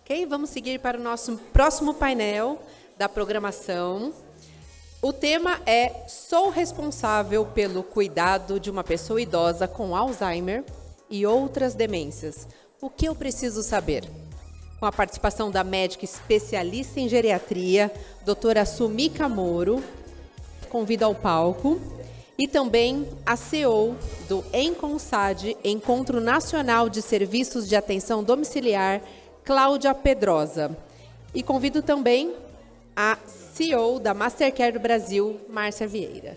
Ok? Vamos seguir para o nosso próximo painel da programação. O tema é: sou responsável pelo cuidado de uma pessoa idosa com Alzheimer e outras demências. O que eu preciso saber? Com a participação da médica especialista em geriatria, doutora Sumika Moro, convido ao palco, e também a CEO do ENCONSAD, Encontro Nacional de Serviços de Atenção Domiciliar, Cláudia Pedrosa. E convido também a CEO da Mastercare do Brasil, Márcia Vieira.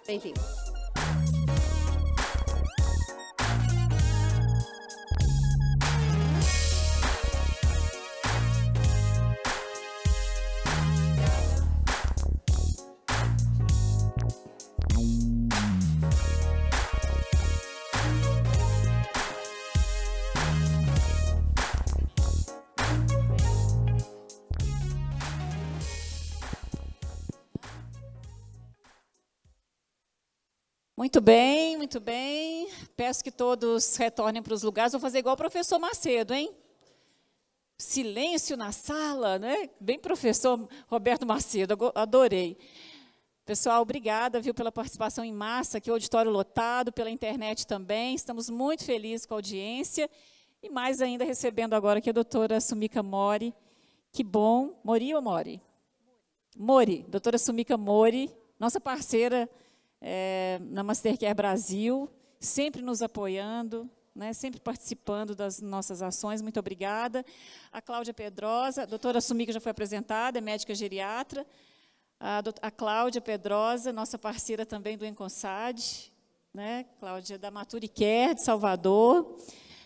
Bem-vindo. Muito bem, muito bem. Peço que todos retornem para os lugares. Vou fazer igual o professor Macedo, hein? Silêncio na sala, né? Bem professor Roberto Macedo, adorei. Pessoal, obrigada, viu, pela participação em massa, aqui o auditório lotado, pela internet também. Estamos muito felizes com a audiência. E mais ainda recebendo agora aqui a doutora Sumika Mori. Que bom. Mori ou Mori? Mori. Doutora Sumika Mori, nossa parceira na Mastercare Brasil, sempre nos apoiando, né, sempre participando das nossas ações. Muito obrigada. A Cláudia Pedrosa, a doutora Sumika já foi apresentada, é médica geriatra. A Cláudia Pedrosa, nossa parceira também do ENCONSAD, né, Cláudia da Maturicare, de Salvador.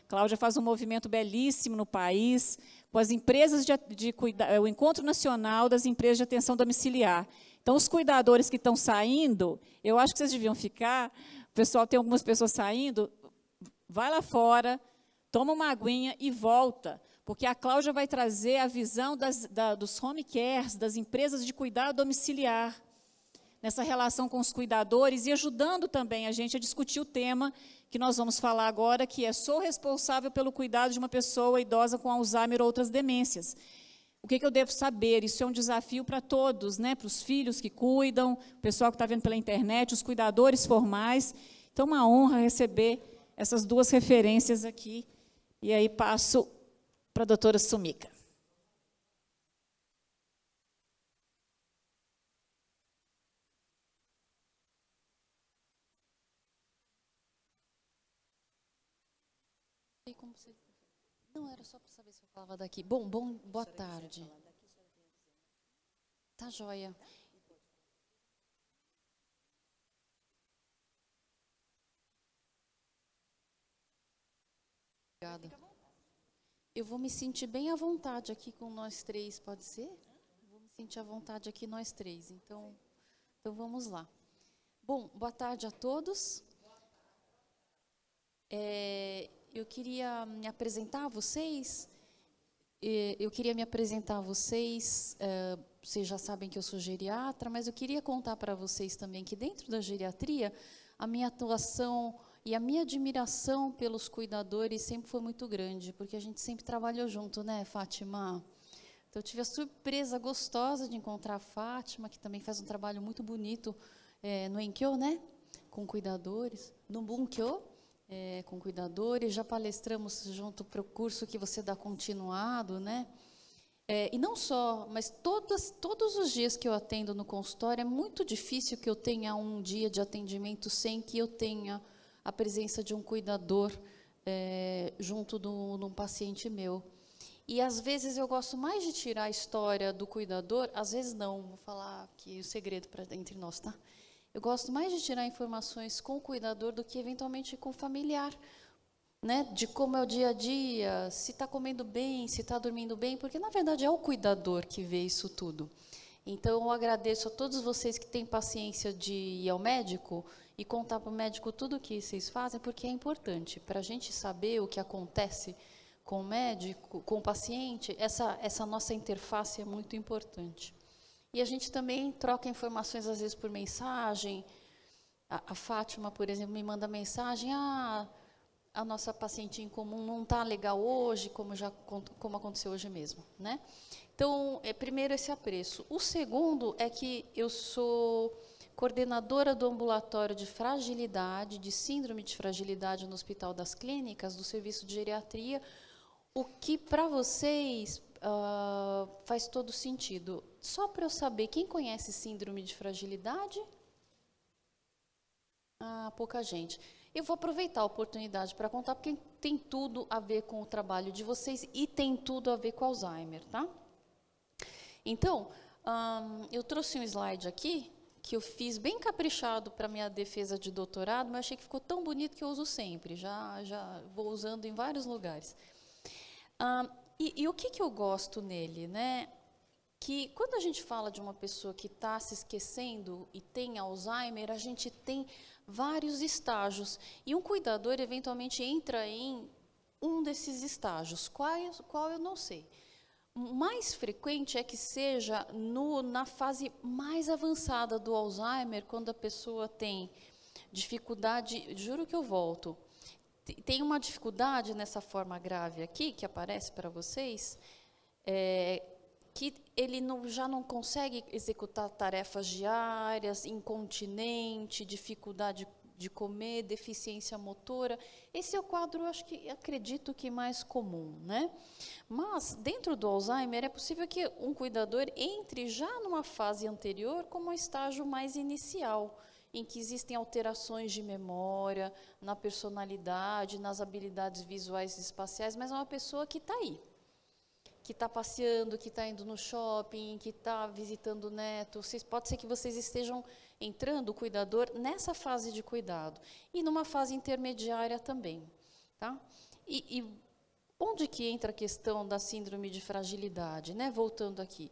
Cláudia faz um movimento belíssimo no país, com as empresas o Encontro Nacional das Empresas de Atenção Domiciliar. Então, os cuidadores que estão saindo, eu acho que vocês deviam ficar, o pessoal tem algumas pessoas saindo, vai lá fora, toma uma aguinha e volta, porque a Cláudia vai trazer a visão dos home cares, das empresas de cuidado domiciliar, nessa relação com os cuidadores e ajudando também a gente a discutir o tema que nós vamos falar agora, que é: sou responsável pelo cuidado de uma pessoa idosa com Alzheimer ou outras demências. O que eu devo saber? Isso é um desafio para todos, né? Para os filhos que cuidam, o pessoal que está vendo pela internet, os cuidadores formais. Então, uma honra receber essas duas referências aqui. E aí passo para a doutora Sumika. Não, era só para saber se eu falava daqui. Boa tarde. Tá joia. Obrigada. Eu vou me sentir bem à vontade aqui com nós três, pode ser? Vou me sentir à vontade aqui nós três. Então vamos lá. Bom, boa tarde a todos. Eu queria me apresentar a vocês. Vocês já sabem que eu sou geriatra, mas eu queria contar para vocês também que dentro da geriatria, a minha atuação e a minha admiração pelos cuidadores sempre foi muito grande, porque a gente sempre trabalhou junto, né, Fátima? Então, eu tive a surpresa gostosa de encontrar a Fátima, que também faz um trabalho muito bonito no Enkyo, né, com cuidadores, no Bunkyo, com cuidadores. Já palestramos junto para o curso que você dá continuado, né? E não só, mas todos os dias que eu atendo no consultório, é muito difícil que eu tenha um dia de atendimento sem que eu tenha a presença de um cuidador junto de um paciente meu. E, às vezes, eu gosto mais de tirar a história do cuidador, às vezes não, vou falar aqui o segredo entre nós, tá? Eu gosto mais de tirar informações com o cuidador do que, eventualmente, com o familiar, né? De como é o dia a dia, se está comendo bem, se está dormindo bem, porque, na verdade, é o cuidador que vê isso tudo. Então, eu agradeço a todos vocês que têm paciência de ir ao médico e contar para o médico tudo o que vocês fazem, porque é importante. Para a gente saber o que acontece com o médico, com o paciente, essa nossa interface é muito importante. E a gente também troca informações, às vezes, por mensagem. A Fátima, por exemplo, me manda mensagem: a nossa paciente em comum não está legal hoje, como aconteceu hoje mesmo, né? Então, primeiro esse apreço. O segundo é que eu sou coordenadora do ambulatório de fragilidade, de síndrome de fragilidade no Hospital das Clínicas, do Serviço de Geriatria, o que para vocês faz todo sentido. Só para eu saber, quem conhece síndrome de fragilidade? Pouca gente. Eu vou aproveitar a oportunidade para contar, porque tem tudo a ver com o trabalho de vocês e tem tudo a ver com Alzheimer, tá? Então, eu trouxe um slide aqui, que eu fiz bem caprichado para minha defesa de doutorado, mas achei que ficou tão bonito que eu uso sempre, já vou usando em vários lugares. E o que eu gosto nele, né? Que quando a gente fala de uma pessoa que está se esquecendo e tem Alzheimer, a gente tem vários estágios. E um cuidador, eventualmente, entra em um desses estágios. Qual eu não sei. O mais frequente é que seja na fase mais avançada do Alzheimer, quando a pessoa tem dificuldade, juro que eu volto, tem uma dificuldade nessa forma grave aqui, que aparece para vocês, que ele já não consegue executar tarefas diárias, incontinente, dificuldade de comer, deficiência motora. Esse é o quadro, acredito que mais comum, né? Mas, dentro do Alzheimer, é possível que um cuidador entre já numa fase anterior como um estágio mais inicial, em que existem alterações de memória, na personalidade, nas habilidades visuais e espaciais, mas é uma pessoa que está aí, que está passeando, que está indo no shopping, que está visitando o neto. Pode ser que vocês estejam entrando, o cuidador, nessa fase de cuidado. E numa fase intermediária também. Tá? E onde que entra a questão da síndrome de fragilidade, né? Voltando aqui.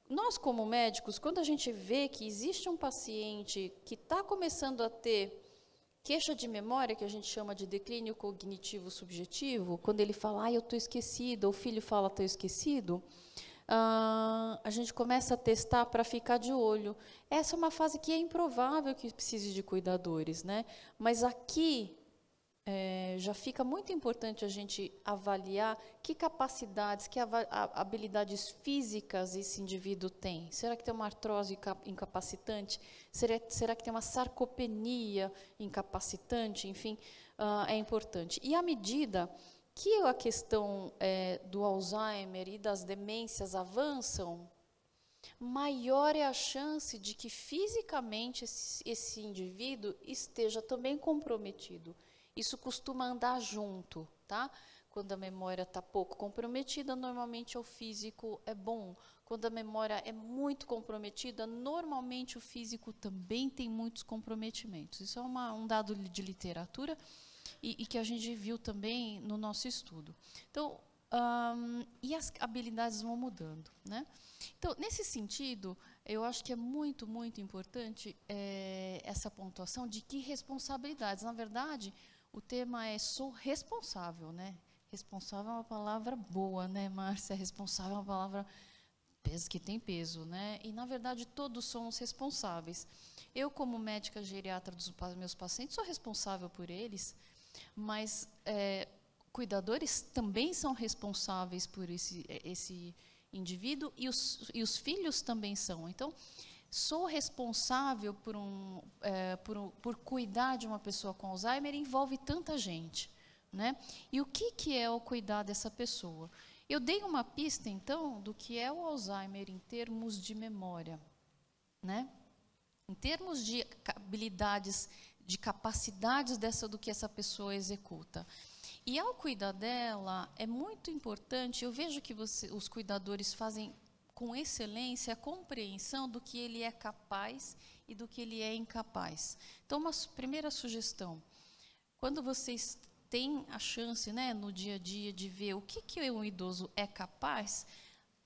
Nós, como médicos, quando a gente vê que existe um paciente que está começando a ter queixa de memória, que a gente chama de declínio cognitivo subjetivo, quando ele fala, eu estou esquecido, ou o filho fala, estou esquecido, a gente começa a testar para ficar de olho. Essa é uma fase que é improvável que precise de cuidadores, né? Mas aqui já fica muito importante a gente avaliar que capacidades, que habilidades físicas esse indivíduo tem. Será que tem uma artrose incapacitante? Será que tem uma sarcopenia incapacitante? Enfim, é importante. E à medida que a questão do Alzheimer e das demências avançam, maior é a chance de que fisicamente esse indivíduo esteja também comprometido. Isso costuma andar junto, tá? Quando a memória está pouco comprometida, normalmente o físico é bom. Quando a memória é muito comprometida, normalmente o físico também tem muitos comprometimentos. Isso é um dado de literatura e que a gente viu também no nosso estudo. Então, e as habilidades vão mudando, né? Então, nesse sentido, eu acho que é muito, muito importante essa pontuação de que responsabilidades. Na verdade, o tema é sou responsável, né? Responsável é uma palavra boa, né, Márcia? Responsável é uma palavra que tem peso, né? E, na verdade, todos somos responsáveis. Eu, como médica geriatra dos meus pacientes, sou responsável por eles, mas cuidadores também são responsáveis por esse indivíduo e os filhos também são. Então, sou responsável por cuidar de uma pessoa com Alzheimer, envolve tanta gente, né? E o que é o cuidar dessa pessoa? Eu dei uma pista, então, do que é o Alzheimer em termos de memória, né? Em termos de habilidades, de capacidades do que essa pessoa executa. E ao cuidar dela, é muito importante, eu vejo que os cuidadores fazem com excelência a compreensão do que ele é capaz e do que ele é incapaz. Então, uma primeira sugestão, quando vocês têm a chance, né, no dia a dia, de ver o que um idoso é capaz,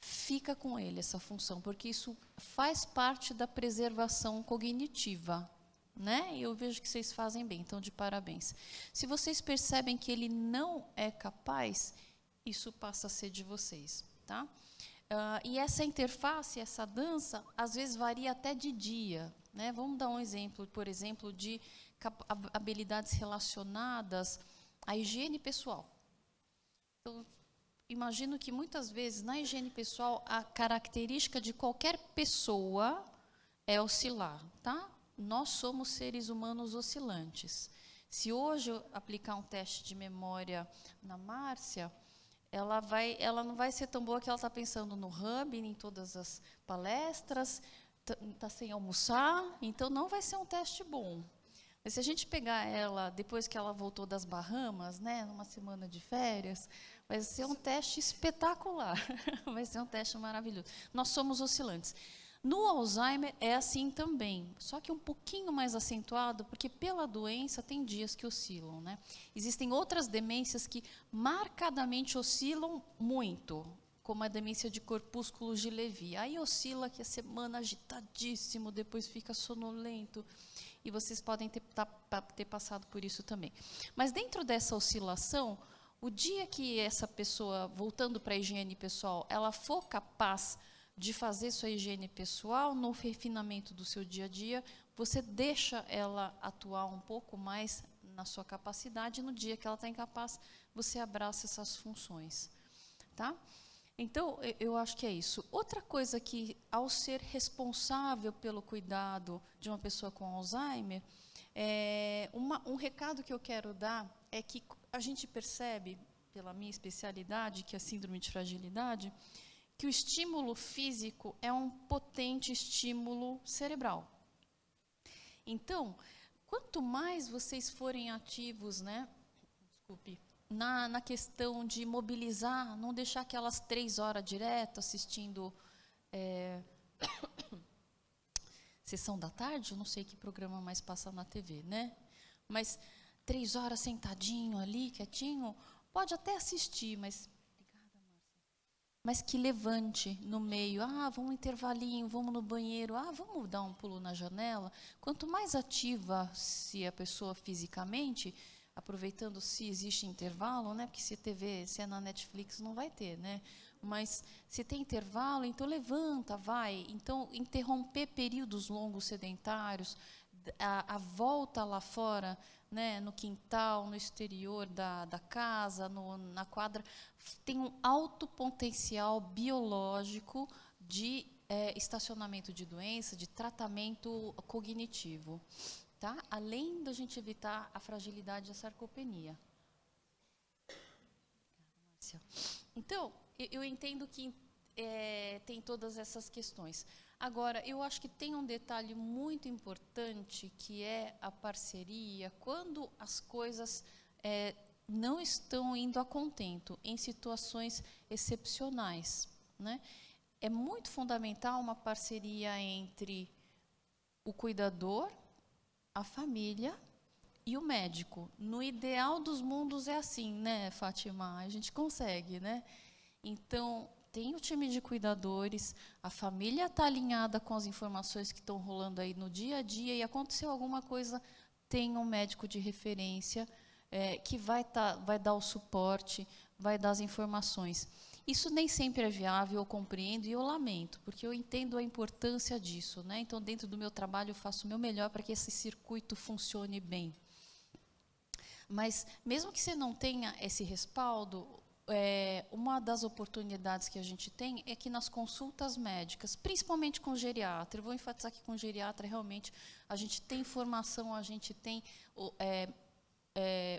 fica com ele essa função, porque isso faz parte da preservação cognitiva, né? E eu vejo que vocês fazem bem, então de parabéns. Se vocês percebem que ele não é capaz, isso passa a ser de vocês, tá? E essa interface, essa dança, às vezes varia até de dia, né? Vamos dar um exemplo, por exemplo, de habilidades relacionadas a higiene pessoal. Então, imagino que muitas vezes na higiene pessoal a característica de qualquer pessoa é oscilar, tá? Nós somos seres humanos oscilantes. Se hoje eu aplicar um teste de memória na Márcia, ela não vai ser tão boa que ela está pensando no hub, em todas as palestras, está sem almoçar, então não vai ser um teste bom. Mas se a gente pegar ela depois que ela voltou das Bahamas, né, numa semana de férias, vai ser um teste espetacular, vai ser um teste maravilhoso. Nós somos oscilantes. No Alzheimer é assim também, só que um pouquinho mais acentuado, porque pela doença tem dias que oscilam, né? Existem outras demências que marcadamente oscilam muito, como a demência de corpúsculos de Lewy. Aí oscila que a semana agitadíssimo, depois fica sonolento, e vocês podem ter passado por isso também. Mas dentro dessa oscilação, o dia que essa pessoa, voltando para a higiene pessoal, ela for capaz de fazer sua higiene pessoal no refinamento do seu dia a dia, você deixa ela atuar um pouco mais na sua capacidade, e no dia que ela está incapaz, você abraça essas funções. Tá? Então, eu acho que é isso. Outra coisa que, ao ser responsável pelo cuidado de uma pessoa com Alzheimer, um recado que eu quero dar é que a gente percebe, pela minha especialidade, que é a síndrome de fragilidade, que o estímulo físico é um potente estímulo cerebral. Então, quanto mais vocês forem ativos, né, desculpe, na questão de mobilizar, não deixar aquelas 3 horas direto assistindo Sessão da Tarde, eu não sei que programa mais passa na TV, né? Mas 3 horas sentadinho ali, quietinho, pode até assistir, mas que levante no meio. Vamos um intervalinho, vamos no banheiro, vamos dar um pulo na janela. Quanto mais ativa se a pessoa fisicamente, aproveitando se existe intervalo, né? Porque se é na Netflix não vai ter, né? Mas se tem intervalo, então levanta, vai. Então, interromper períodos longos sedentários, a volta lá fora, né, no quintal, no exterior da casa, na quadra, tem um alto potencial biológico de estacionamento de doença, de tratamento cognitivo, tá? Além da gente evitar a fragilidade e a sarcopenia. Então, eu entendo que tem todas essas questões. Agora, eu acho que tem um detalhe muito importante, que é a parceria, quando as coisas não estão indo a contento, em situações excepcionais, né? É muito fundamental uma parceria entre o cuidador, a família e o médico. No ideal dos mundos é assim, né, Fátima? A gente consegue, né? Então, tem o time de cuidadores, a família está alinhada com as informações que estão rolando aí no dia a dia, e aconteceu alguma coisa, tem um médico de referência que vai dar o suporte, vai dar as informações. Isso nem sempre é viável, eu compreendo e eu lamento, porque eu entendo a importância disso, né? Então, dentro do meu trabalho, eu faço o meu melhor para que esse circuito funcione bem. Mas, mesmo que você não tenha esse respaldo, uma das oportunidades que a gente tem é que nas consultas médicas, principalmente com geriatra, eu vou enfatizar que com geriatra realmente a gente tem informação, a gente tem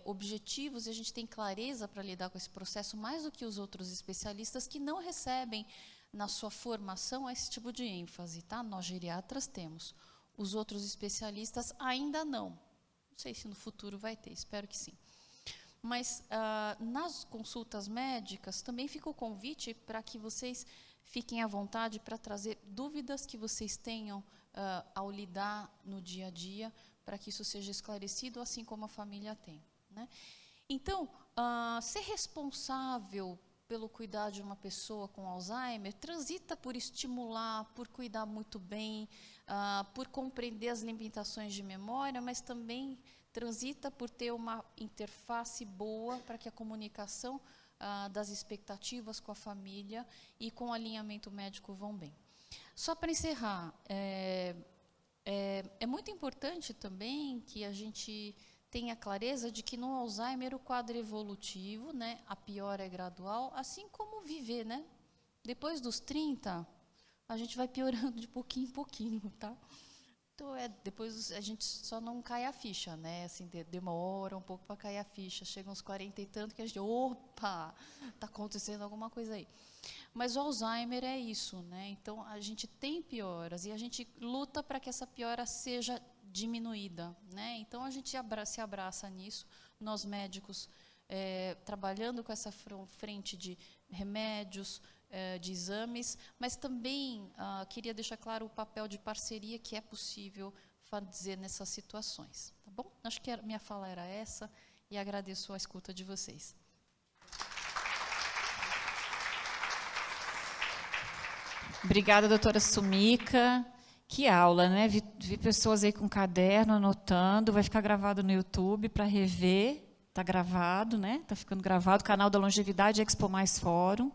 objetivos e a gente tem clareza para lidar com esse processo, mais do que os outros especialistas que não recebem na sua formação esse tipo de ênfase, tá? Nós geriatras temos, os outros especialistas ainda não. Não sei se no futuro vai ter, espero que sim. Mas nas consultas médicas também fica o convite para que vocês fiquem à vontade para trazer dúvidas que vocês tenham ao lidar no dia a dia, para que isso seja esclarecido, assim como a família tem, né? Então, ser responsável pelo cuidado de uma pessoa com Alzheimer transita por estimular, por cuidar muito bem, por compreender as limitações de memória, mas também transita por ter uma interface boa para que a comunicação das expectativas com a família e com o alinhamento médico vão bem. Só para encerrar, é muito importante também que a gente tenha clareza de que no Alzheimer o quadro é evolutivo, né? A piora é gradual, assim como viver, né? Depois dos 30, a gente vai piorando de pouquinho em pouquinho, tá? Então, depois a gente só não cai a ficha, né? Assim, demora um pouco para cair a ficha. Chega uns 40 e tanto que a gente, opa, está acontecendo alguma coisa aí. Mas o Alzheimer é isso, né? Então, a gente tem pioras e a gente luta para que essa piora seja diminuída, né? Então, a gente se abraça nisso. Nós, médicos, trabalhando com essa frente de remédios, de exames, mas também queria deixar claro o papel de parceria que é possível fazer nessas situações. Tá bom? Acho que a minha fala era essa e agradeço a escuta de vocês. Obrigada, doutora Sumika. Que aula, né? Vi pessoas aí com caderno, anotando, vai ficar gravado no YouTube para rever. Está gravado, né? Está ficando gravado, canal da Longevidade Expo Mais Fórum.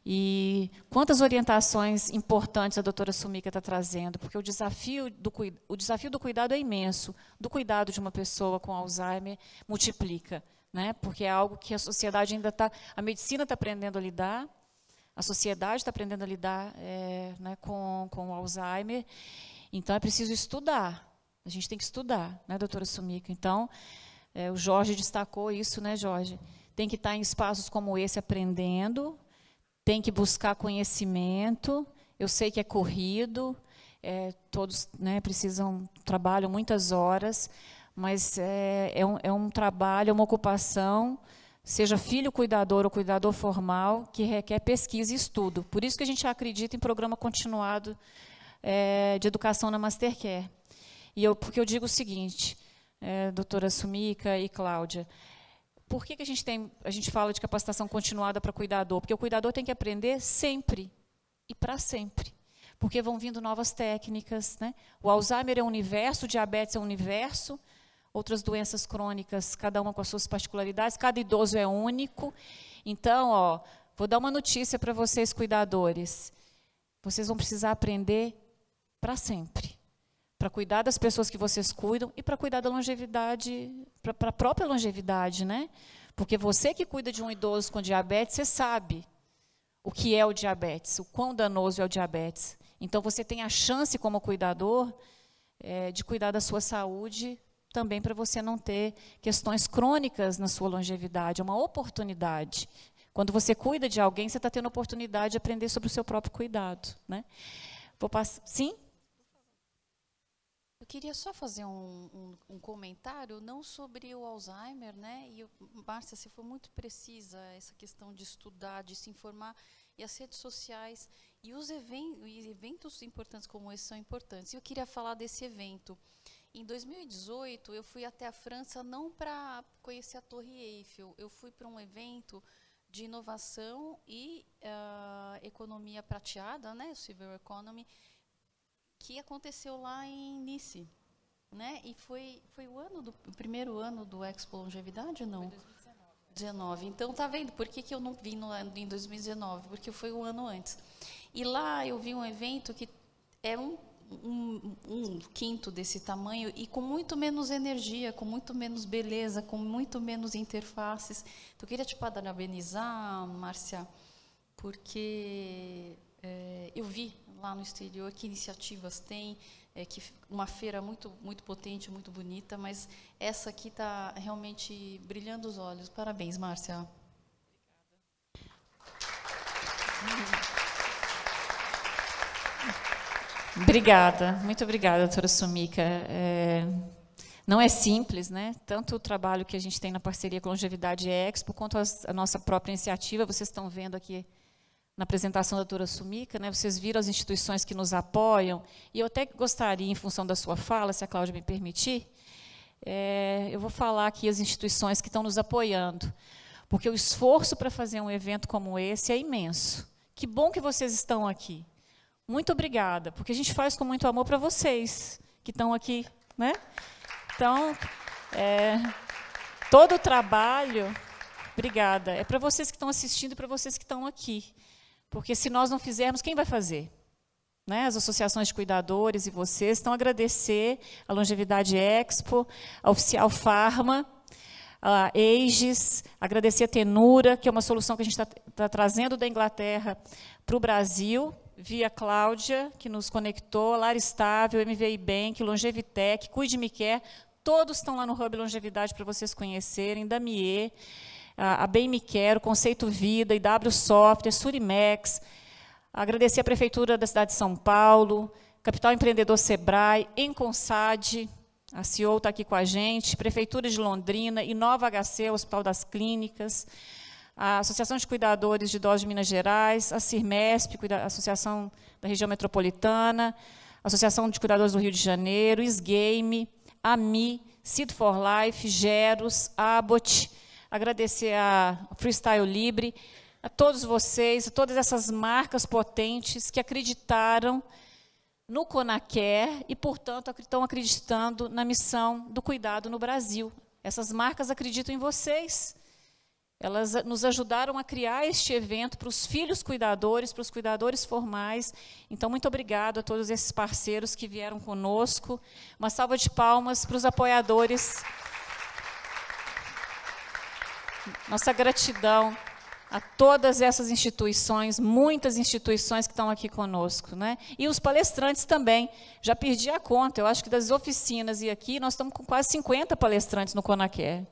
E quantas orientações importantes a doutora Sumika está trazendo, porque o desafio do cuidado é imenso, do cuidado de uma pessoa com Alzheimer multiplica, né? Porque é algo que a sociedade ainda está, a medicina está aprendendo a lidar, a sociedade está aprendendo a lidar né, com o Alzheimer, então é preciso estudar, a gente tem que estudar, né, doutora Sumika? Então, o Jorge destacou isso, né, Jorge? Tem que estar em espaços como esse aprendendo, tem que buscar conhecimento, eu sei que é corrido, todos, né, trabalham muitas horas, mas é um trabalho, é uma ocupação, seja filho cuidador ou cuidador formal, que requer pesquisa e estudo. Por isso que a gente acredita em programa continuado de educação na Mastercare. Porque eu digo o seguinte, doutora Sumika e Cláudia, por que a gente fala de capacitação continuada para cuidador? Porque o cuidador tem que aprender sempre e para sempre. Porque vão vindo novas técnicas, né? O Alzheimer é um universo, o diabetes é um universo, outras doenças crônicas, cada uma com as suas particularidades, cada idoso é único. Então, vou dar uma notícia para vocês, cuidadores. Vocês vão precisar aprender para sempre. Para cuidar das pessoas que vocês cuidam e para cuidar da longevidade, para a própria longevidade, né? Porque você que cuida de um idoso com diabetes, você sabe o que é o diabetes, o quão danoso é o diabetes. Então, você tem a chance, como cuidador, de cuidar da sua saúde, também para você não ter questões crônicas na sua longevidade. É uma oportunidade. Quando você cuida de alguém, você está tendo a oportunidade de aprender sobre o seu próprio cuidado, né? Vou passar. Sim? Eu queria só fazer um comentário, não sobre o Alzheimer, né? E, Márcia, você foi muito precisa, essa questão de estudar, de se informar, e as redes sociais, e os eventos importantes como esse são importantes. E eu queria falar desse evento. Em 2018, eu fui até a França, não para conhecer a Torre Eiffel, eu fui para um evento de inovação e economia prateada, né? Silver Economy, que aconteceu lá em Nice, né? E foi o primeiro ano do Expo Longevidade, não? Foi 2019. Então, tá vendo por que eu não vim em 2019? Porque foi um ano antes. E lá eu vi um evento que é um quinto desse tamanho e com muito menos energia, com muito menos beleza, com muito menos interfaces. Então, eu queria te parabenizar, Márcia, porque eu vi lá no exterior que iniciativas tem, que uma feira muito, muito potente, muito bonita, mas essa aqui está realmente brilhando os olhos. Parabéns, Márcia. Obrigada, muito obrigada, doutora Sumika. Não é simples, né? Tanto o trabalho que a gente tem na parceria com a Longevidade Expo, quanto a nossa própria iniciativa, vocês estão vendo aqui na apresentação da doutora Sumika, né? Vocês viram as instituições que nos apoiam, e eu até gostaria, em função da sua fala, se a Cláudia me permitir, eu vou falar aqui as instituições que estão nos apoiando, porque o esforço para fazer um evento como esse é imenso. Que bom que vocês estão aqui. Muito obrigada, porque a gente faz com muito amor para vocês que estão aqui, né? Então, todo o trabalho, obrigada, é para vocês que estão assistindo e para vocês que estão aqui. Porque se nós não fizermos, quem vai fazer? né, as associações de cuidadores e vocês. Então, agradecer a Longevidade Expo, a Oficial Pharma, a Aegis, agradecer a Tenura, que é uma solução que a gente está trazendo da Inglaterra para o Brasil, via Cláudia, que nos conectou, Lar Estável, MVI Bank, Longevitec, Cuide-me Care, todos estão lá no Hub Longevidade para vocês conhecerem, Damier, a Bem Me Quero, Conceito Vida, IW Software, Surimex, agradecer a Prefeitura da cidade de São Paulo, Capital Empreendedor Sebrae, Enconsad, a CEO está aqui com a gente, Prefeitura de Londrina, Inova HC, Hospital das Clínicas, a Associação de Cuidadores de Idosos de Minas Gerais, a CIRMESP, a Associação da Região Metropolitana, a Associação de Cuidadores do Rio de Janeiro, SGAME, AMI, Seed for Life, Geros, Abbott, agradecer a Freestyle Libre, a todos vocês, a todas essas marcas potentes que acreditaram no Conacare e, portanto, estão acreditando na missão do cuidado no Brasil. Essas marcas acreditam em vocês. Elas nos ajudaram a criar este evento para os filhos cuidadores, para os cuidadores formais. Então, muito obrigado a todos esses parceiros que vieram conosco. Uma salva de palmas para os apoiadores. Nossa gratidão a todas essas instituições, muitas instituições que estão aqui conosco, né? E os palestrantes também. Já perdi a conta, eu acho que das oficinas e aqui, nós estamos com quase 50 palestrantes no Conacare,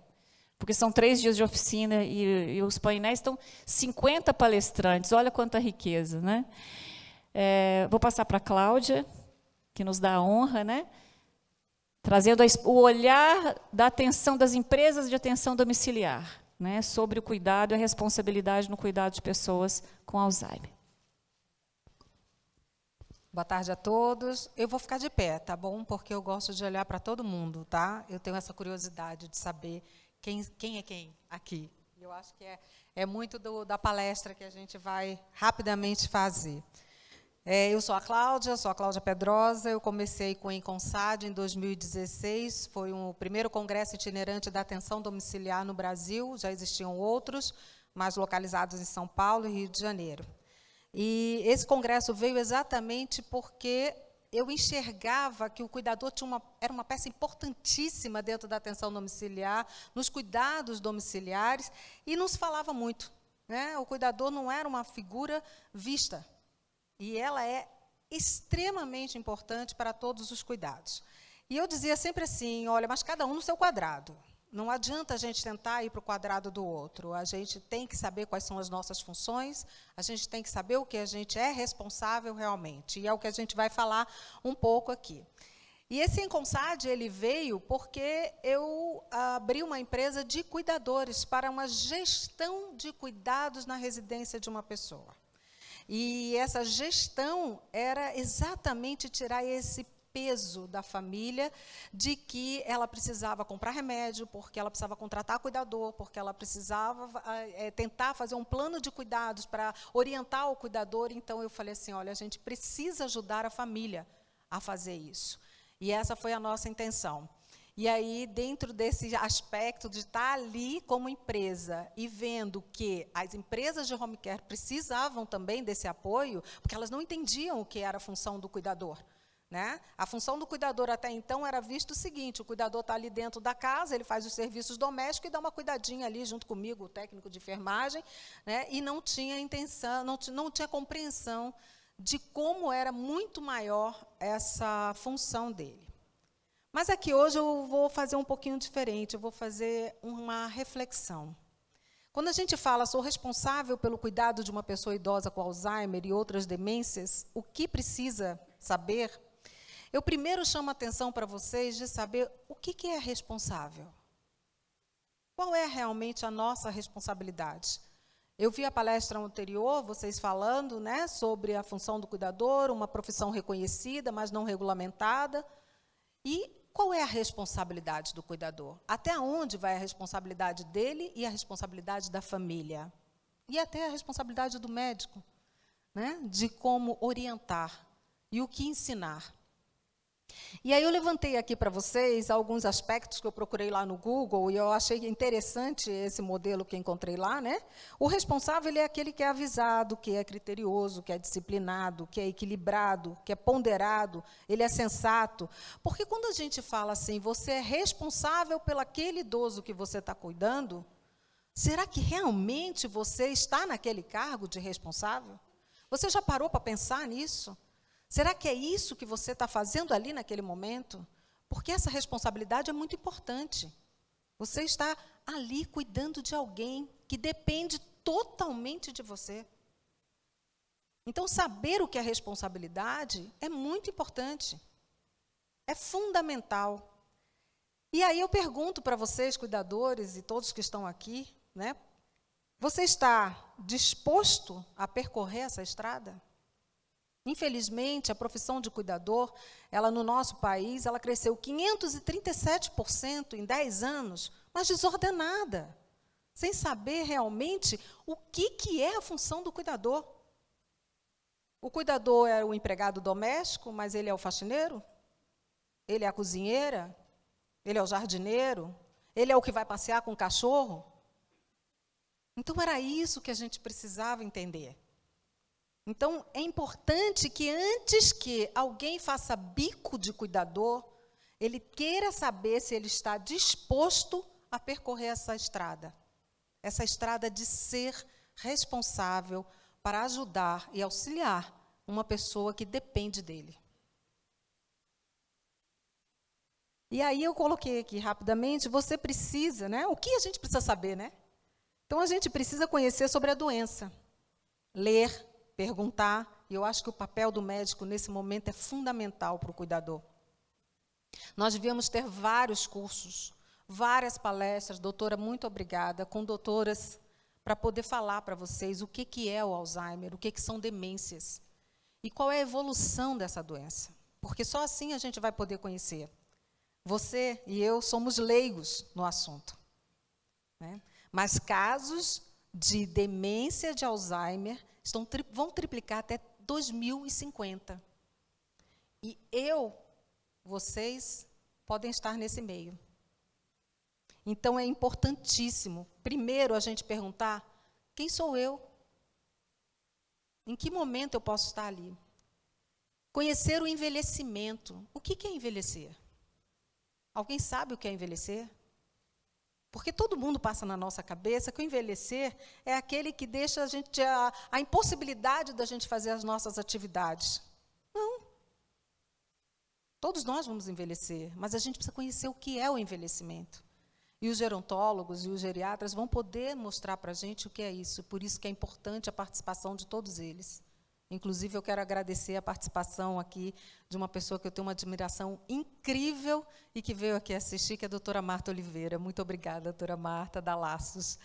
porque são 3 dias de oficina e os painéis estão 50 palestrantes, olha quanta riqueza, né? Vou passar para a Cláudia, que nos dá a honra, né? Trazendo o olhar da atenção das empresas de atenção domiciliar, né, sobre o cuidado e a responsabilidade no cuidado de pessoas com Alzheimer. Boa tarde a todos. Eu vou ficar de pé, tá bom? Porque eu gosto de olhar para todo mundo, tá? Eu tenho essa curiosidade de saber quem é quem aqui. Eu acho que é muito da palestra que a gente vai rapidamente fazer. Eu sou a Cláudia Pedrosa, eu comecei com o Enconsad em 2016, foi o primeiro congresso itinerante da atenção domiciliar no Brasil, já existiam outros, mas localizados em São Paulo e Rio de Janeiro. E esse congresso veio exatamente porque eu enxergava que o cuidador era uma peça importantíssima dentro da atenção domiciliar, nos cuidados domiciliares, e não se falava muito, né? O cuidador não era uma figura vista. E ela é extremamente importante para todos os cuidados. E eu dizia sempre assim, olha, mas cada um no seu quadrado. Não adianta a gente tentar ir para o quadrado do outro. A gente tem que saber quais são as nossas funções, a gente tem que saber o que a gente é responsável realmente. E é o que a gente vai falar um pouco aqui. E esse Enconsad, ele veio porque eu abri uma empresa de cuidadores para uma gestão de cuidados na residência de uma pessoa. E essa gestão era exatamente tirar esse peso da família de que ela precisava comprar remédio, porque ela precisava contratar cuidador, porque ela precisava tentar fazer um plano de cuidados para orientar o cuidador. Então, eu falei assim, olha, a gente precisa ajudar a família a fazer isso. E essa foi a nossa intenção. E aí, dentro desse aspecto de estar ali como empresa e vendo que as empresas de home care precisavam também desse apoio, porque elas não entendiam o que era a função do cuidador, né? A função do cuidador até então era visto o seguinte, o cuidador está ali dentro da casa, ele faz os serviços domésticos e dá uma cuidadinha ali junto comigo, o técnico de enfermagem, né? E não tinha intenção, não tinha compreensão de como era muito maior essa função dele. Mas aqui hoje eu vou fazer um pouquinho diferente, eu vou fazer uma reflexão. Quando a gente fala, sou responsável pelo cuidado de uma pessoa idosa com Alzheimer e outras demências, o que precisa saber? Eu primeiro chamo a atenção para vocês de saber o que é responsável. Qual é realmente a nossa responsabilidade? Eu vi a palestra anterior, vocês falando, né, sobre a função do cuidador, uma profissão reconhecida, mas não regulamentada. E qual é a responsabilidade do cuidador? Até onde vai a responsabilidade dele e a responsabilidade da família? E até a responsabilidade do médico, né? De como orientar e o que ensinar. E aí eu levantei aqui para vocês alguns aspectos que eu procurei lá no Google, e eu achei interessante esse modelo que encontrei lá, né? O responsável, ele é aquele que é avisado, que é criterioso, que é disciplinado, que é equilibrado, que é ponderado, ele é sensato. Porque quando a gente fala assim, você é responsável pelo aquele idoso que você está cuidando, será que realmente você está naquele cargo de responsável? Você já parou para pensar nisso? Será que é isso que você está fazendo ali naquele momento? Porque essa responsabilidade é muito importante. Você está ali cuidando de alguém que depende totalmente de você. Então, saber o que é responsabilidade é muito importante. É fundamental. E aí eu pergunto para vocês, cuidadores e todos que estão aqui, né? Você está disposto a percorrer essa estrada? Infelizmente, a profissão de cuidador, ela no nosso país, ela cresceu 537% em 10 anos, mas desordenada, sem saber realmente o que é a função do cuidador. O cuidador é o empregado doméstico, mas ele é o faxineiro? Ele é a cozinheira? Ele é o jardineiro? Ele é o que vai passear com o cachorro? Então, era isso que a gente precisava entender. Então, é importante que antes que alguém faça bico de cuidador, ele queira saber se ele está disposto a percorrer essa estrada de ser responsável para ajudar e auxiliar uma pessoa que depende dele. E aí eu coloquei aqui rapidamente, você precisa, né? O que a gente precisa saber, né? Então, a gente precisa conhecer sobre a doença, ler, perguntar, e eu acho que o papel do médico nesse momento é fundamental para o cuidador. Nós devíamos ter vários cursos, várias palestras, doutora, muito obrigada, com doutoras, para poder falar para vocês o que é o Alzheimer, o que são demências, e qual é a evolução dessa doença, porque só assim a gente vai poder conhecer. Você e eu somos leigos no assunto, né? Mas casos de demência de Alzheimer vão triplicar até 2050. E vocês podem estar nesse meio. Então, é importantíssimo, primeiro, a gente perguntar, quem sou eu? Em que momento eu posso estar ali? Conhecer o envelhecimento. O que é envelhecer? Alguém sabe o que é envelhecer? Porque todo mundo passa na nossa cabeça que o envelhecer é aquele que deixa a impossibilidade da gente fazer as nossas atividades. Não. Todos nós vamos envelhecer, mas a gente precisa conhecer o que é o envelhecimento. E os gerontólogos e os geriatras vão poder mostrar para a gente o que é isso. Por isso que é importante a participação de todos eles. Inclusive, eu quero agradecer a participação aqui de uma pessoa que eu tenho uma admiração incrível e que veio aqui assistir, que é a doutora Marta Oliveira. Muito obrigada, doutora Marta, da Laços.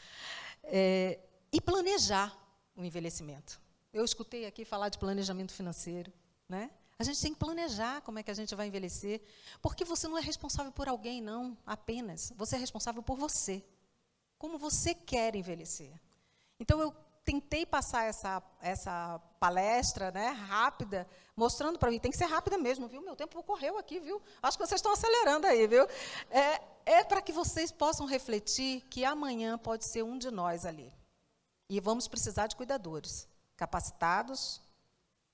E planejar o envelhecimento. Eu escutei aqui falar de planejamento financeiro, né? A gente tem que planejar como é que a gente vai envelhecer, porque você não é responsável por alguém, não, apenas. Você é responsável por você. Como você quer envelhecer. Então, eu tentei passar essa palestra, né, rápida, mostrando para mim, tem que ser rápida mesmo, viu? Meu tempo correu aqui, viu? Acho que vocês estão acelerando aí, viu? É para que vocês possam refletir que amanhã pode ser um de nós ali. E vamos precisar de cuidadores, capacitados,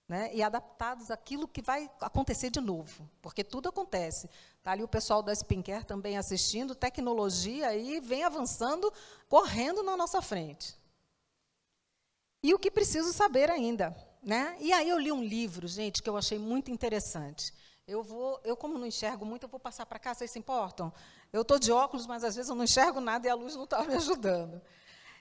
né, e adaptados àquilo que vai acontecer de novo, porque tudo acontece. Está ali o pessoal da Skincare também assistindo, tecnologia aí vem avançando, correndo na nossa frente. E o que preciso saber ainda, né? E aí eu li um livro, gente, que eu achei muito interessante. Eu como não enxergo muito, eu vou passar para cá, vocês se importam? Eu estou de óculos, mas às vezes eu não enxergo nada e a luz não está me ajudando.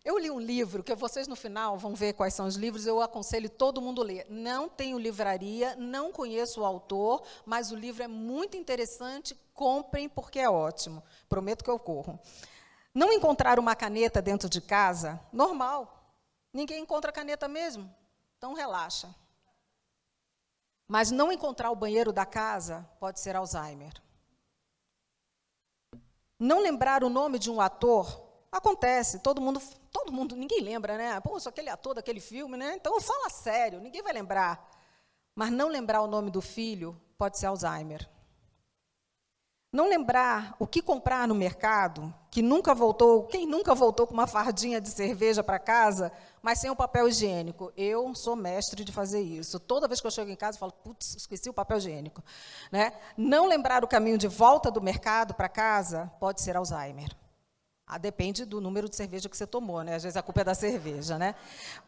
Eu li um livro, que vocês no final vão ver quais são os livros, eu aconselho todo mundo a ler. Não tenho livraria, não conheço o autor, mas o livro é muito interessante, comprem porque é ótimo. Prometo que eu corro. Não encontrar uma caneta dentro de casa, normal. Ninguém encontra caneta mesmo, então relaxa. Mas não encontrar o banheiro da casa pode ser Alzheimer. Não lembrar o nome de um ator, acontece, todo mundo, ninguém lembra, né? Poxa, aquele ator daquele filme, né? Então fala sério, ninguém vai lembrar. Mas não lembrar o nome do filho pode ser Alzheimer. Não lembrar o que comprar no mercado, quem nunca voltou com uma fardinha de cerveja para casa, mas sem o papel higiênico. Eu sou mestre de fazer isso. Toda vez que eu chego em casa, eu falo, putz, esqueci o papel higiênico. Né? Não lembrar o caminho de volta do mercado para casa pode ser Alzheimer. Depende do número de cerveja que você tomou, né? Às vezes a culpa é da cerveja, né?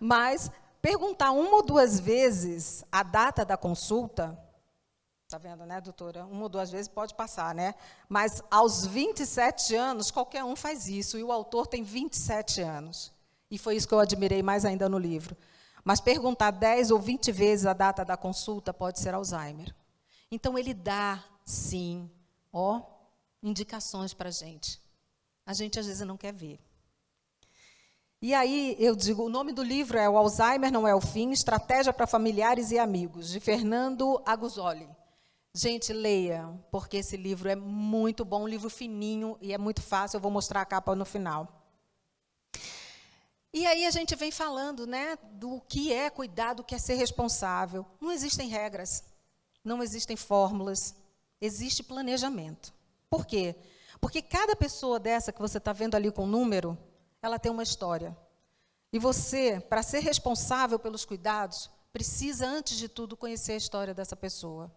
Mas perguntar 1 ou 2 vezes a data da consulta. Está vendo, né, doutora? 1 ou 2 vezes pode passar, né? Mas aos 27 anos, qualquer um faz isso. E o autor tem 27 anos. E foi isso que eu admirei mais ainda no livro. Mas perguntar 10 ou 20 vezes a data da consulta pode ser Alzheimer. Então, ele dá, sim, indicações para a gente. A gente, às vezes, não quer ver. E aí, eu digo, o nome do livro é O Alzheimer Não É o Fim, Estratégia para Familiares e Amigos, de Fernando Aguzoli. Gente, leia, porque esse livro é muito bom, um livro fininho e é muito fácil, eu vou mostrar a capa no final. E aí a gente vem falando, né, do que é cuidar, do que é ser responsável. Não existem regras, não existem fórmulas, existe planejamento. Por quê? Porque cada pessoa dessa que você está vendo ali com o número, ela tem uma história. E você, para ser responsável pelos cuidados, precisa, antes de tudo, conhecer a história dessa pessoa.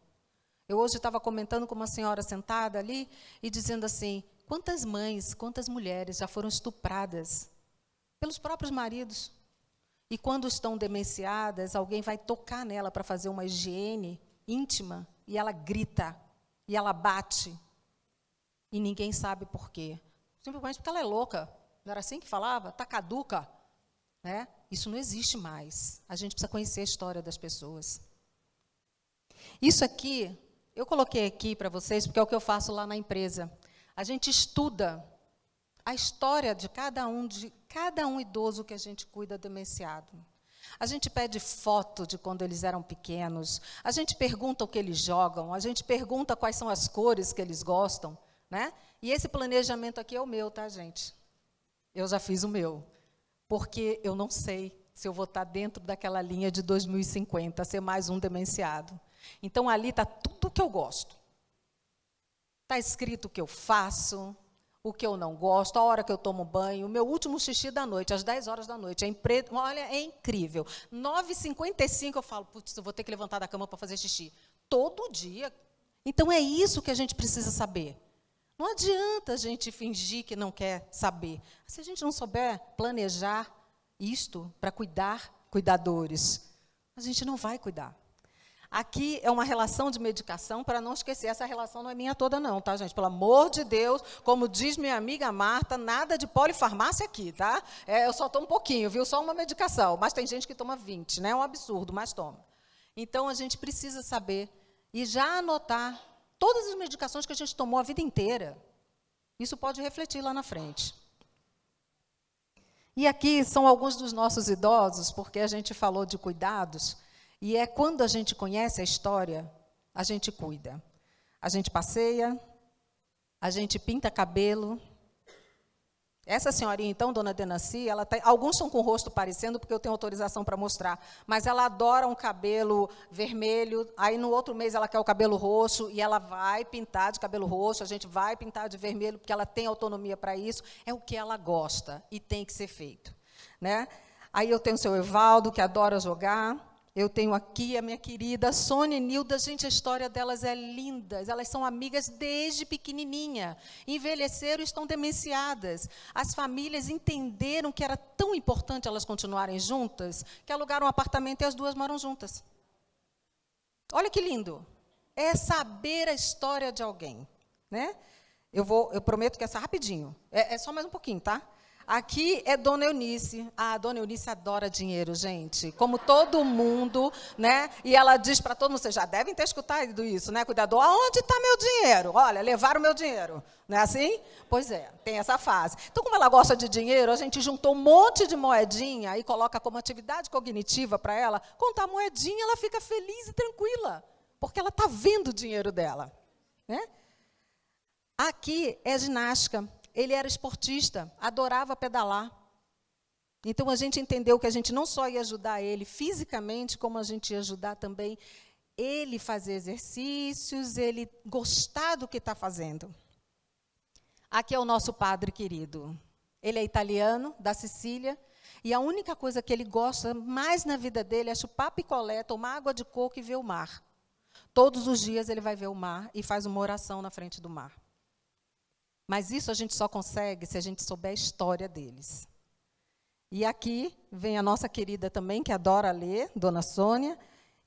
Eu hoje estava comentando com uma senhora sentada ali e dizendo assim, quantas mães, quantas mulheres já foram estupradas pelos próprios maridos. E quando estão demenciadas, alguém vai tocar nela para fazer uma higiene íntima e ela grita, e ela bate. E ninguém sabe por quê. Simplesmente porque ela é louca. Não era assim que falava? Está caduca. Né? Isso não existe mais. A gente precisa conhecer a história das pessoas. Isso aqui, eu coloquei aqui para vocês, porque é o que eu faço lá na empresa. A gente estuda a história de cada um idoso que a gente cuida demenciado. A gente pede foto de quando eles eram pequenos, a gente pergunta o que eles jogam, a gente pergunta quais são as cores que eles gostam. Né? E esse planejamento aqui é o meu, tá, gente? Eu já fiz o meu, porque eu não sei se eu vou estar dentro daquela linha de 2050, ser mais um demenciado. Então, ali está tudo o que eu gosto. Está escrito o que eu faço, o que eu não gosto, a hora que eu tomo banho, o meu último xixi da noite, às 10 horas da noite. Olha, é incrível. 9h55 eu falo, putz, eu vou ter que levantar da cama para fazer xixi. Todo dia. Então, é isso que a gente precisa saber. Não adianta a gente fingir que não quer saber. Se a gente não souber planejar isto para cuidadores, a gente não vai cuidar. Aqui é uma relação de medicação, para não esquecer, essa relação não é minha toda não, tá, gente? Pelo amor de Deus, como diz minha amiga Marta, nada de polifarmácia aqui, tá? Eu só tomo um pouquinho, viu? Só uma medicação, mas tem gente que toma 20, né? É um absurdo, mas toma. Então, a gente precisa saber e já anotar todas as medicações que a gente tomou a vida inteira. Isso pode refletir lá na frente. E aqui são alguns dos nossos idosos, porque a gente falou de cuidados, e é quando a gente conhece a história, a gente cuida. A gente passeia, a gente pinta cabelo. Essa senhorinha, então, dona Denancy, alguns estão com o rosto parecendo, porque eu tenho autorização para mostrar, mas ela adora um cabelo vermelho, aí no outro mês ela quer o cabelo roxo, e ela vai pintar de cabelo roxo, a gente vai pintar de vermelho, porque ela tem autonomia para isso, é o que ela gosta, e tem que ser feito. Né? Aí eu tenho o seu Evaldo, que adora jogar. Eu tenho aqui a minha querida Sônia e Nilda. Gente, a história delas é linda. Elas são amigas desde pequenininha. Envelheceram e estão demenciadas. As famílias entenderam que era tão importante elas continuarem juntas, que alugaram um apartamento e as duas moram juntas. Olha que lindo. É saber a história de alguém. Né? Eu prometo que essa rapidinho. É só mais um pouquinho, tá? Aqui é Dona Eunice. A Dona Eunice adora dinheiro, gente. Como todo mundo, né? E ela diz para todo mundo, vocês já devem ter escutado isso, né, cuidador? Aonde está meu dinheiro? Olha, levaram meu dinheiro. Não é assim? Pois é, tem essa fase. Então, como ela gosta de dinheiro, a gente juntou um monte de moedinha e coloca como atividade cognitiva para ela. Contar moedinha, ela fica feliz e tranquila, porque ela está vendo o dinheiro dela. Né? Aqui é ginástica. Ele era esportista, adorava pedalar. Então, a gente entendeu que a gente não só ia ajudar ele fisicamente, como a gente ia ajudar também ele fazer exercícios, ele gostar do que está fazendo. Aqui é o nosso padre querido. Ele é italiano, da Sicília, e a única coisa que ele gosta mais na vida dele é chupar picolé, tomar água de coco e ver o mar. Todos os dias ele vai ver o mar e faz uma oração na frente do mar. Mas isso a gente só consegue se a gente souber a história deles. E aqui vem a nossa querida também, que adora ler, Dona Sônia.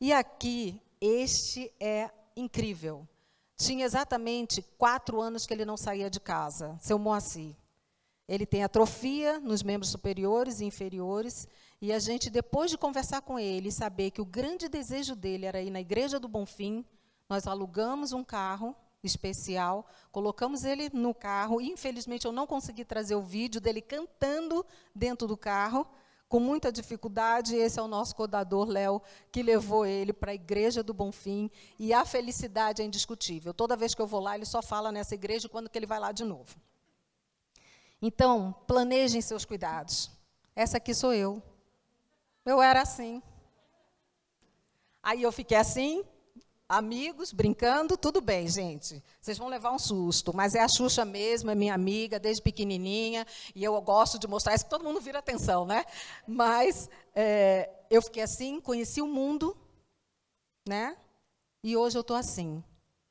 E aqui, este é incrível. Tinha exatamente 4 anos que ele não saía de casa, seu Moacir. Ele tem atrofia nos membros superiores e inferiores, e a gente, depois de conversar com ele e saber que o grande desejo dele era ir na Igreja do Bonfim, nós alugamos um carro especial, colocamos ele no carro, e infelizmente eu não consegui trazer o vídeo dele cantando dentro do carro, com muita dificuldade. Esse é o nosso codador, Léo, que levou ele para a Igreja do Bonfim, e a felicidade é indiscutível. Toda vez que eu vou lá, ele só fala nessa igreja quando que ele vai lá de novo. Então, planejem seus cuidados. Essa aqui sou eu. Eu era assim. Aí eu fiquei assim, amigos, brincando, tudo bem, gente. Vocês vão levar um susto, mas é a Xuxa mesmo, é minha amiga, desde pequenininha, e eu gosto de mostrar isso, que todo mundo vira atenção, né? Mas eu fiquei assim, conheci o mundo, né? E hoje eu estou assim.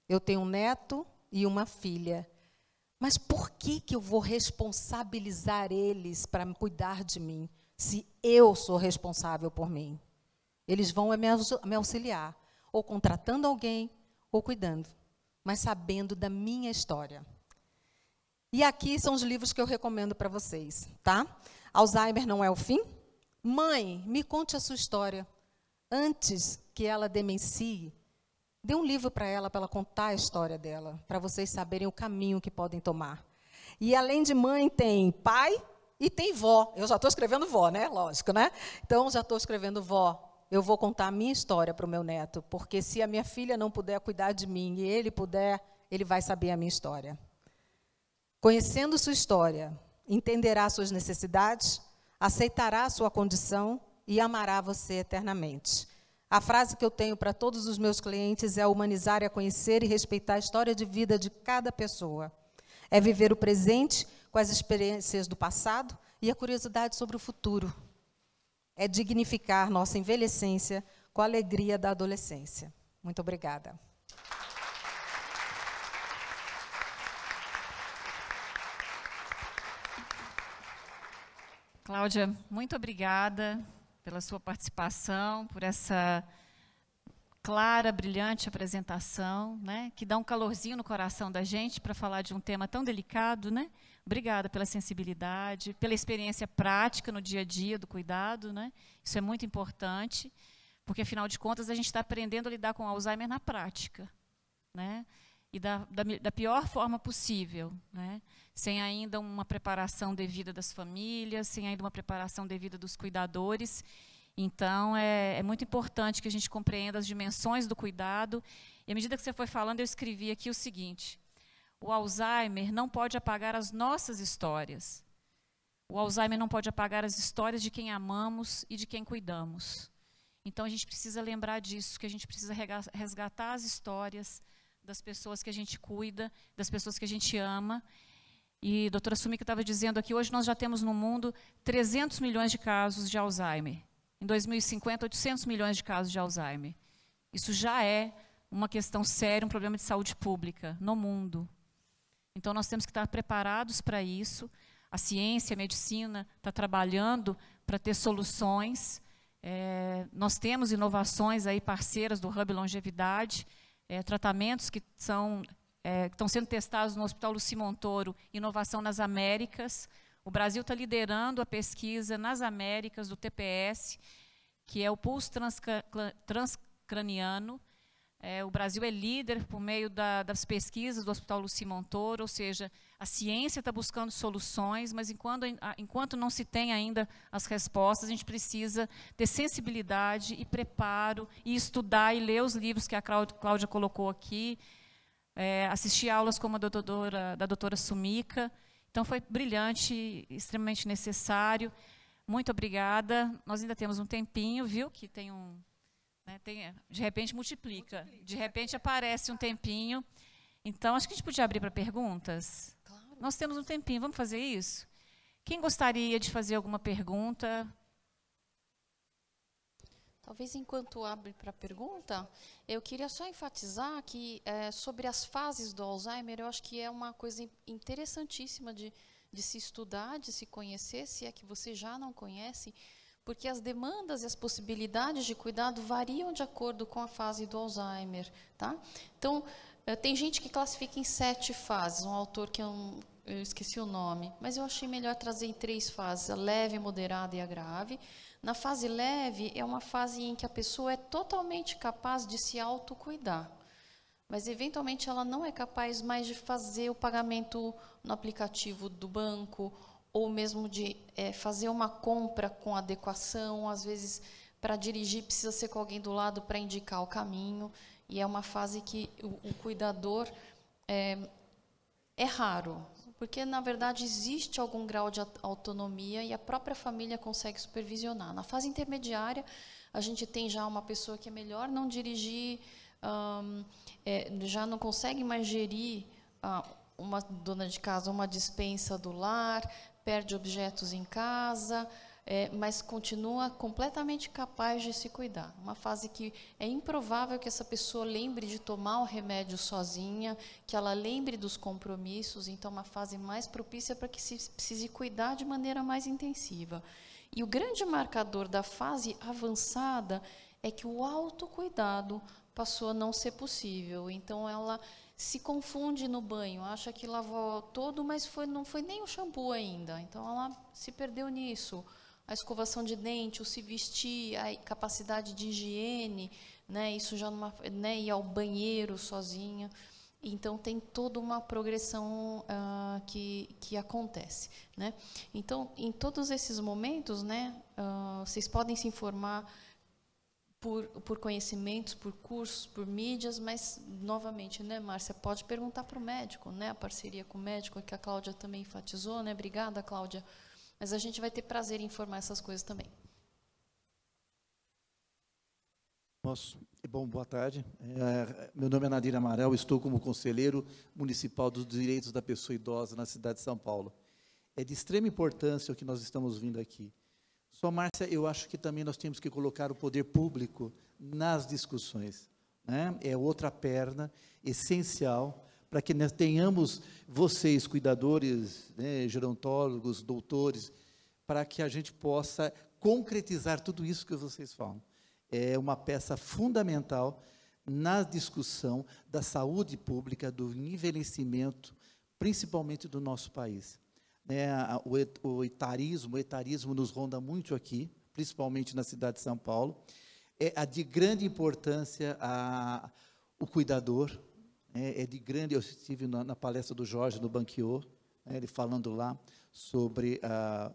Eu tenho um neto e uma filha. Mas por que eu vou responsabilizar eles para cuidar de mim, se eu sou responsável por mim? Eles vão me auxiliar, ou contratando alguém, ou cuidando, mas sabendo da minha história. E aqui são os livros que eu recomendo para vocês, tá? Alzheimer não é o fim? Mãe, me conte a sua história. Antes que ela demencie, dê um livro para ela contar a história dela, para vocês saberem o caminho que podem tomar. E além de mãe, tem pai e tem vó. Eu já estou escrevendo vó, né? Lógico, né? Então, já estou escrevendo vó. Eu vou contar a minha história para o meu neto, porque se a minha filha não puder cuidar de mim e ele puder, ele vai saber a minha história. Conhecendo sua história, entenderá suas necessidades, aceitará a sua condição e amará você eternamente. A frase que eu tenho para todos os meus clientes é humanizar, é conhecer e respeitar a história de vida de cada pessoa. É viver o presente com as experiências do passado e a curiosidade sobre o futuro. É dignificar nossa envelhecência com a alegria da adolescência. Muito obrigada. Cláudia, muito obrigada pela sua participação, por essa clara, brilhante apresentação, né, que dá um calorzinho no coração da gente para falar de um tema tão delicado, né? Obrigada pela sensibilidade, pela experiência prática no dia a dia do cuidado, né? Isso é muito importante, porque, afinal de contas, a gente está aprendendo a lidar com Alzheimer na prática, né? E da pior forma possível, né? Sem ainda uma preparação devida das famílias, sem ainda uma preparação devida dos cuidadores. Então, é muito importante que a gente compreenda as dimensões do cuidado. E, à medida que você foi falando, eu escrevi aqui o seguinte: o Alzheimer não pode apagar as nossas histórias. O Alzheimer não pode apagar as histórias de quem amamos e de quem cuidamos. Então, a gente precisa lembrar disso, que a gente precisa resgatar as histórias das pessoas que a gente cuida, das pessoas que a gente ama. E a doutora Sumika estava dizendo aqui, hoje nós já temos no mundo 300 milhões de casos de Alzheimer. Em 2050, 800 milhões de casos de Alzheimer. Isso já é uma questão séria, um problema de saúde pública no mundo. Então, nós temos que estar preparados para isso. A ciência, a medicina está trabalhando para ter soluções. Nós temos inovações aí parceiras do Hub Longevidade, tratamentos que estão sendo testados no Hospital Luci Montoro, inovação nas Américas. O Brasil está liderando a pesquisa nas Américas do TPS, que é o pulso transcraniano. O Brasil é líder por meio das pesquisas do Hospital Luci Montoro, ou seja, a ciência está buscando soluções, mas enquanto não se tem ainda as respostas, a gente precisa ter sensibilidade e preparo, e estudar e ler os livros que a Cláudia colocou aqui, assistir aulas como da doutora Sumika. Então, foi brilhante, extremamente necessário. Muito obrigada. Nós ainda temos um tempinho, viu, que tem né? De repente multiplica, de repente aparece um tempinho. Então, acho que a gente podia abrir para perguntas. Claro. Nós temos um tempinho, vamos fazer isso? Quem gostaria de fazer alguma pergunta? Talvez enquanto abre para a pergunta, eu queria só enfatizar que sobre as fases do Alzheimer, eu acho que é uma coisa interessantíssima de se estudar, de se conhecer, se é que você já não conhece, porque as demandas e as possibilidades de cuidado variam de acordo com a fase do Alzheimer, tá? Então, tem gente que classifica em 7 fases, um autor que eu esqueci o nome, mas eu achei melhor trazer em 3 fases, a leve, a moderada e a grave. Na fase leve, é uma fase em que a pessoa é totalmente capaz de se autocuidar, mas eventualmente ela não é capaz mais de fazer o pagamento no aplicativo do banco, ou mesmo de fazer uma compra com adequação. Às vezes, para dirigir, precisa ser com alguém do lado para indicar o caminho, e é uma fase que o cuidador é raro, porque, na verdade, existe algum grau de autonomia e a própria família consegue supervisionar. Na fase intermediária, a gente tem já uma pessoa que é melhor não dirigir, já não consegue mais gerir uma dona de casa, uma despensa do lar, perde objetos em casa, mas continua completamente capaz de se cuidar. Uma fase que é improvável que essa pessoa lembre de tomar o remédio sozinha, que ela lembre dos compromissos, então uma fase mais propícia para que se precise cuidar de maneira mais intensiva. E o grande marcador da fase avançada é que o autocuidado passou a não ser possível. Então ela se confunde no banho, acha que lavou todo, mas não foi nem o shampoo ainda. Então ela se perdeu nisso. A escovação de dente, o se vestir, a capacidade de higiene, né, isso já ir ao banheiro sozinha. Então, tem toda uma progressão que acontece, né? Então, em todos esses momentos, né, vocês podem se informar por conhecimentos, por cursos, por mídias, mas, novamente, né, Márcia, pode perguntar para o médico, né, a parceria com o médico, que a Cláudia também enfatizou, né? Obrigada, Cláudia. Mas a gente vai ter prazer em informar essas coisas também. Posso? Bom, boa tarde. Meu nome é Nadir Amaral, estou como conselheiro municipal dos direitos da pessoa idosa na cidade de São Paulo. É de extrema importância o que nós estamos vindo aqui. Só, Márcia, eu acho que também nós temos que colocar o poder público nas discussões, né? É outra perna essencial para que nós tenhamos vocês, cuidadores, né, gerontólogos, doutores, para que a gente possa concretizar tudo isso que vocês falam. É uma peça fundamental na discussão da saúde pública, do envelhecimento, principalmente do nosso país. O etarismo nos ronda muito aqui, principalmente na cidade de São Paulo. É de grande importância o cuidador. Eu estive na palestra do Jorge, no Banquiô, ele falando lá sobre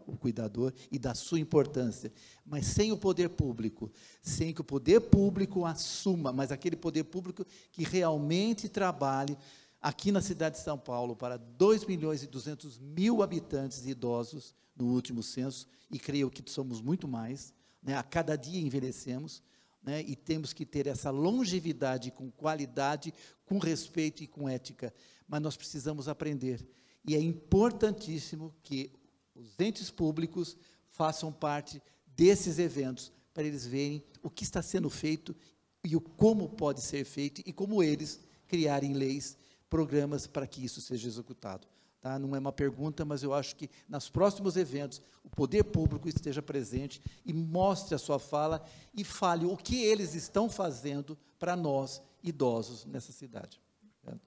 o cuidador e da sua importância. Mas sem o poder público, sem que o poder público assuma, mas aquele poder público que realmente trabalhe aqui na cidade de São Paulo para 2.200.000 habitantes idosos no último censo, e creio que somos muito mais, né? A cada dia envelhecemos, né, e temos que ter essa longevidade com qualidade, com respeito e com ética. Mas nós precisamos aprender. E é importantíssimo que os entes públicos façam parte desses eventos, para eles verem o que está sendo feito e como pode ser feito, e como eles criarem leis, programas para que isso seja executado. Tá? Não é uma pergunta, mas eu acho que nos próximos eventos o poder público esteja presente e mostre a sua fala e fale o que eles estão fazendo para nós, idosos, nessa cidade. Obrigado.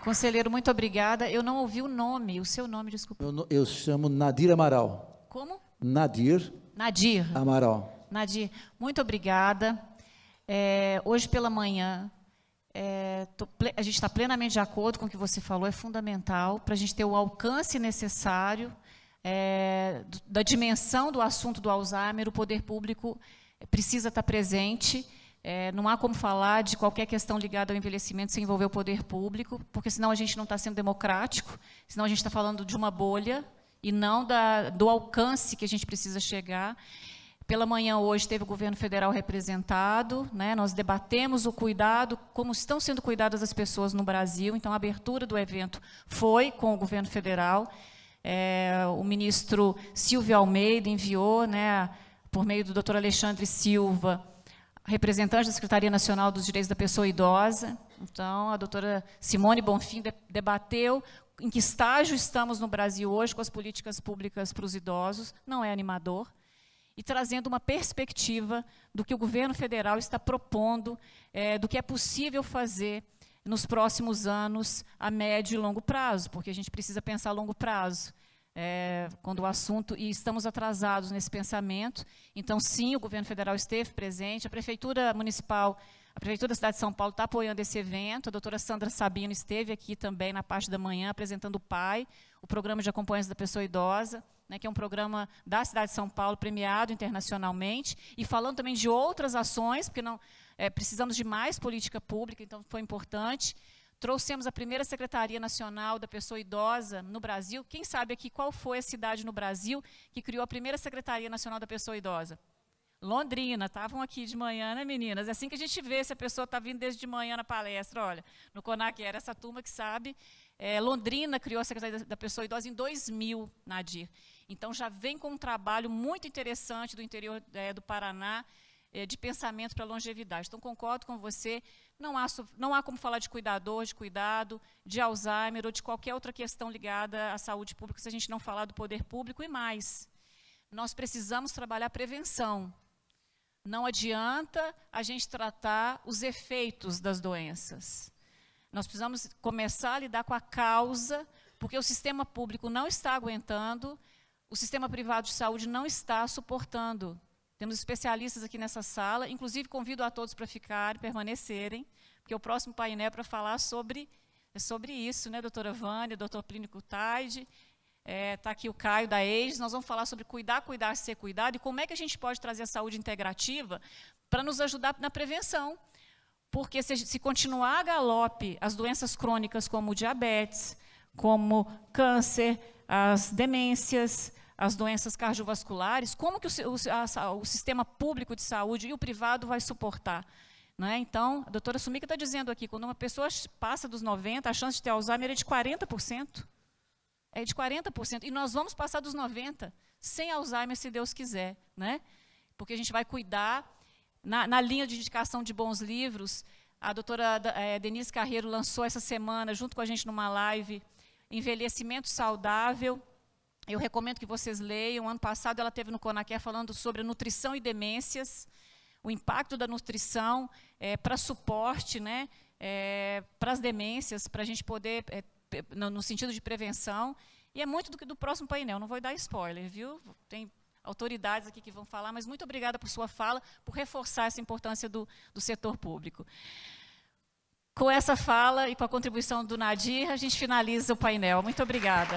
Conselheiro, muito obrigada. Eu não ouvi o seu nome, desculpa. Eu chamo Nadir Amaral. Como? Nadir Amaral. Nadir, muito obrigada. Hoje pela manhã, a gente está plenamente de acordo com o que você falou, é fundamental para a gente ter o alcance necessário da dimensão do assunto do Alzheimer. O poder público precisa estar presente. Não há como falar de qualquer questão ligada ao envelhecimento sem envolver o poder público, porque senão a gente não está sendo democrático, senão a gente está falando de uma bolha, e não do alcance que a gente precisa chegar. Pela manhã, hoje, teve o governo federal representado, né? Nós debatemos o cuidado, como estão sendo cuidadas as pessoas no Brasil. Então, a abertura do evento foi com o governo federal. O ministro Silvio Almeida enviou, né, por meio do doutor Alexandre Silva, representante da Secretaria Nacional dos Direitos da Pessoa Idosa. Então, a doutora Simone Bonfim debateu em que estágio estamos no Brasil hoje com as políticas públicas para os idosos. Não é animador. E trazendo uma perspectiva do que o governo federal está propondo, do que é possível fazer nos próximos anos, a médio e longo prazo, porque a gente precisa pensar a longo prazo, quando o assunto, e estamos atrasados nesse pensamento. Então, sim, o governo federal esteve presente, a Prefeitura Municipal, a Prefeitura da cidade de São Paulo está apoiando esse evento, a doutora Sandra Sabino esteve aqui também na parte da manhã, apresentando o PAI, o Programa de Acompanhamento da Pessoa Idosa, né, que é um programa da cidade de São Paulo, premiado internacionalmente, e falando também de outras ações, porque precisamos de mais política pública, então foi importante. Trouxemos a primeira Secretaria Nacional da Pessoa Idosa no Brasil. Quem sabe aqui qual foi a cidade no Brasil que criou a primeira Secretaria Nacional da Pessoa Idosa? Londrina. Estavam aqui de manhã, né, meninas? É assim que a gente vê se a pessoa está vindo desde de manhã na palestra. Olha, no CONAC era essa turma que sabe. Londrina criou a Secretaria da Pessoa Idosa em 2000, Nadir. Então, já vem com um trabalho muito interessante do interior do Paraná, de pensamento para a longevidade. Então, concordo com você, não há como falar de cuidador, de cuidado, de Alzheimer ou de qualquer outra questão ligada à saúde pública se a gente não falar do poder público. E mais, nós precisamos trabalhar a prevenção. Não adianta a gente tratar os efeitos das doenças. Nós precisamos começar a lidar com a causa, porque o sistema público não está aguentando, o sistema privado de saúde não está suportando. Temos especialistas aqui nessa sala, inclusive convido a todos para ficarem, permanecerem, porque o próximo painel é para falar sobre isso, né, doutora Vânia, doutor Plínio Cutaide, está aqui o Caio da EIS, nós vamos falar sobre cuidar, ser cuidado, e como é que a gente pode trazer a saúde integrativa para nos ajudar na prevenção. Porque se continuar a galope as doenças crônicas como o diabetes, como câncer, as demências, as doenças cardiovasculares, como que o sistema público de saúde e o privado vai suportar? Não é? Então, a doutora Sumica está dizendo aqui, quando uma pessoa passa dos 90, a chance de ter Alzheimer é de 40%. É de 40%. E nós vamos passar dos 90, sem Alzheimer, se Deus quiser. Né? Porque a gente vai cuidar. Na linha de indicação de bons livros, a doutora Denise Carreiro lançou essa semana, junto com a gente numa live, Envelhecimento Saudável. Eu recomendo que vocês leiam. Ano passado ela teve no CONAQUER falando sobre nutrição e demências, o impacto da nutrição para suporte, né, para as demências, para a gente poder, no sentido de prevenção. E é muito do próximo painel, não vou dar spoiler, viu? Tem autoridades aqui que vão falar, mas muito obrigada por sua fala, por reforçar essa importância do setor público. Com essa fala e com a contribuição do Nadir, a gente finaliza o painel. Muito obrigada.